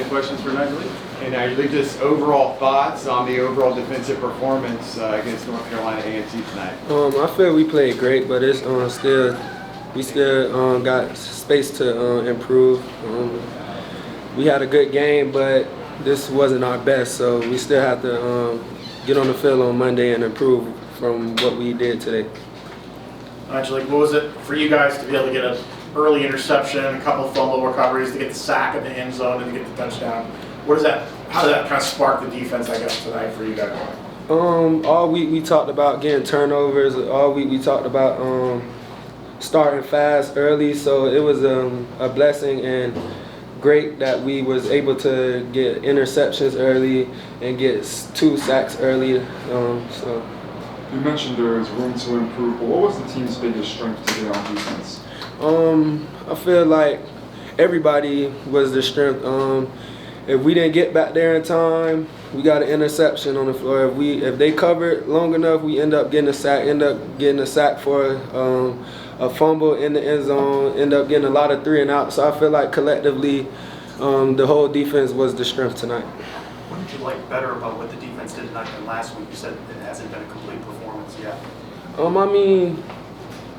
Any questions for Nyjalik? And Nyjalik, just overall thoughts on the overall defensive performance against North Carolina A&T tonight? I feel we played great, but it's we still got space to improve. We had a good game, but this wasn't our best, so we still have to get on the field on Monday and improve from what we did today. Nyjalik, what was it for you guys to be able to get an early interception, a couple fumble recoveries, to get the sack in the end zone, and to get the touchdown? How does that kind of spark the defense, I guess, tonight for you guys? All week we talked about getting turnovers. All week we talked about starting fast early. So it was a blessing and great that we was able to get interceptions early and get 2 sacks early. You mentioned there is room to improve, but what was the team's biggest strength today on defense? I feel like everybody was the strength. If we didn't get back there in time, we got an interception on the floor. If they covered long enough, we end up getting a sack for a fumble in the end zone, end up getting a lot of 3 and out. So I feel like collectively, the whole defense was the strength tonight. What did you like better about what the defense did tonight than last week? You said it hasn't been a complete performance yet. I mean,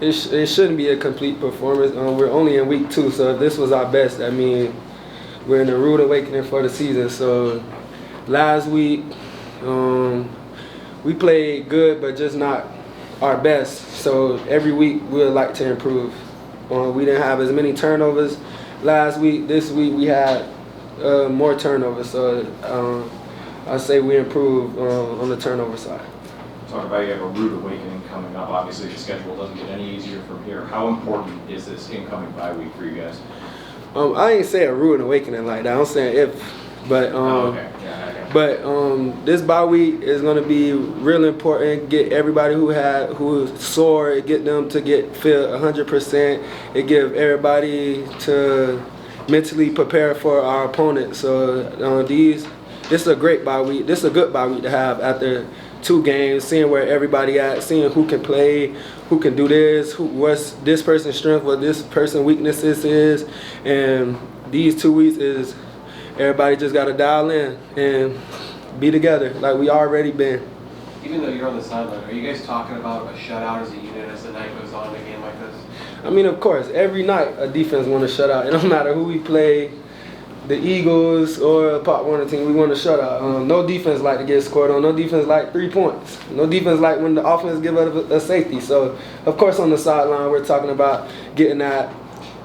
it shouldn't be a complete performance. We're only in week 2, so if this was our best, I mean, we're in a rude awakening for the season. So last week, we played good, but just not our best. So every week we'd like to improve. We didn't have as many turnovers last week. This week we had more turnovers. So I say we improved on the turnover side. Talk about you have a rude awakening coming up. Obviously, the schedule doesn't get any easier from here. How important is this incoming bye week for you guys? I ain't say a rude awakening like that. I'm saying if, but this bye week is going to be real important. Get everybody who's sore, get them to feel 100%. It give everybody to mentally prepare for our opponent. So this is a great bye week. This is a good bye week to have after 2 games, seeing where everybody at, seeing who can play, who can do this, what's this person's strength, what this person's weaknesses is, and these 2 weeks is everybody just got to dial in and be together like we already been. Even though you're on the sideline, are you guys talking about a shutout as a unit as the night goes on in a game like this? I mean, of course, every night a defense want to shut out. It don't matter who we play, the Eagles or a Pop Warner team, we want to shut out. No defense like to get scored on. No defense like 3 points. No defense like when the offense give up a safety. So, of course, on the sideline, we're talking about getting that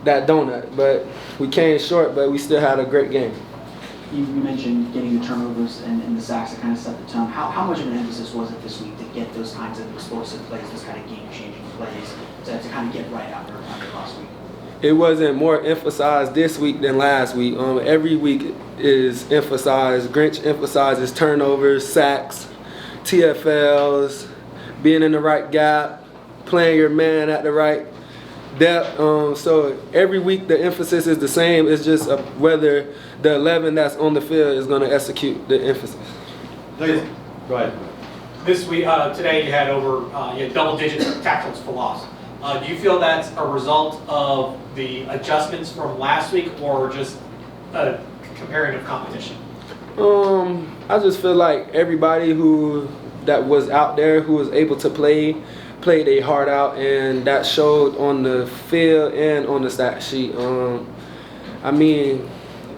donut. But we came short, but we still had a great game. You mentioned getting the turnovers and the sacks that kind of set the tone. How much of an emphasis was it this week to get those kinds of explosive plays, those kind of game-changing plays, to kind of get right after last week? It wasn't more emphasized this week than last week. Every week is emphasized. Grinch emphasizes turnovers, sacks, TFLs, being in the right gap, playing your man at the right depth. So every week the emphasis is the same. It's just whether the 11 that's on the field is going to execute the emphasis. Go ahead. This week, today you had double-digit tackles for loss. Do you feel that's a result of the adjustments from last week or just a comparative competition? I just feel like everybody that was out there who was able to played their heart out, and that showed on the field and on the stat sheet. I mean,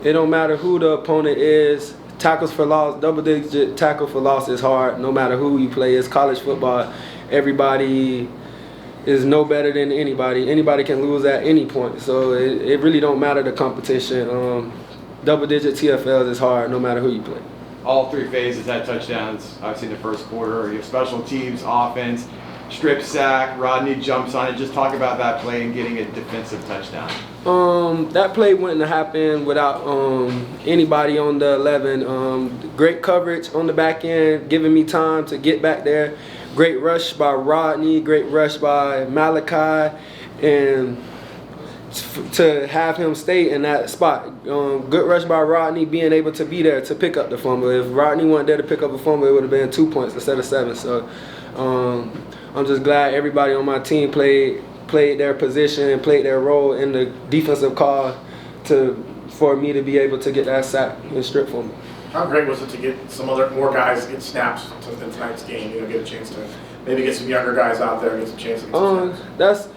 it don't matter who the opponent is. Tackles for loss, double-digit tackle for loss is hard no matter who you play. It's college football. Everybody is no better than anybody. Anybody can lose at any point. So it really don't matter the competition. Double-digit TFLs is hard no matter who you play. All 3 phases had touchdowns, obviously in the first quarter. You have special teams, offense, strip sack, Rodney jumps on it. Just talk about that play and getting a defensive touchdown. That play wouldn't have happened without anybody on the 11. Great coverage on the back end, giving me time to get back there. Great rush by Rodney, great rush by Malachi, and to have him stay in that spot. Good rush by Rodney, being able to be there to pick up the fumble. If Rodney wasn't there to pick up a fumble, it would have been 2 points instead of 7. So I'm just glad everybody on my team played their position and played their role in the defensive call to for me to be able to get that sack and strip for me. How great was it to get more guys get snaps in tonight's game? You know, get a chance to maybe get some younger guys out there, get some chance to get some snaps.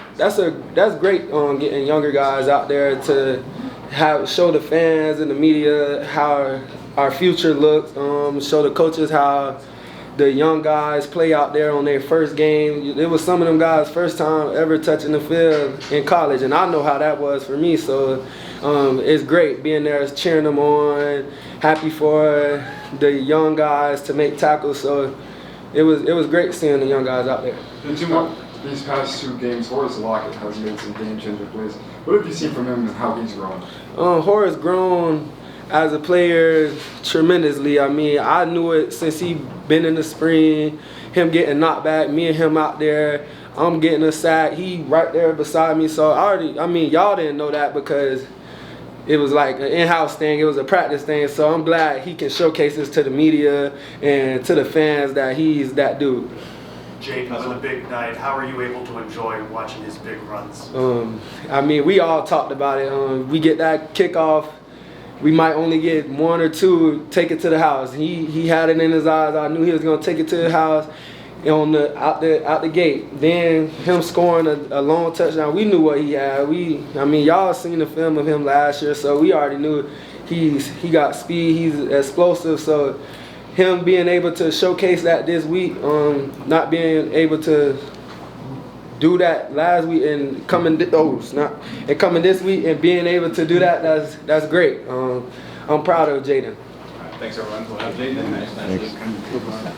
That's great. Getting younger guys out there to show the fans and the media how our future looks. Show the coaches how the young guys play out there on their first game. It was some of them guys' first time ever touching the field in college, and I know how that was for me. So it's great being there, cheering them on, happy for the young guys to make tackles. So it was great seeing the young guys out there. And Jim, these past 2 games, Horace Lockett has made some game-changer plays. What have you seen from him and how he's grown? Horace grown as a player tremendously. I mean, I knew it since he been in the spring, him getting knocked back, me and him out there, I'm getting a sack, he right there beside me. So y'all didn't know that because it was like an in-house thing, it was a practice thing. So I'm glad he can showcase this to the media and to the fans that he's that dude. Jaden, with a big night, how are you able to enjoy watching his big runs? I mean, we all talked about it. We get that kickoff, we might only get 1 or 2, take it to the house. He had it in his eyes. I knew he was gonna take it to the house out the gate. Then him scoring a long touchdown, we knew what he had. Y'all seen the film of him last year, so we already knew he got speed, he's explosive. So him being able to showcase that this week, not being able to do that last week and coming this week and being able to do that, that's great. I'm proud of Jaden. Thanks, everyone. We'll have Jaden next time.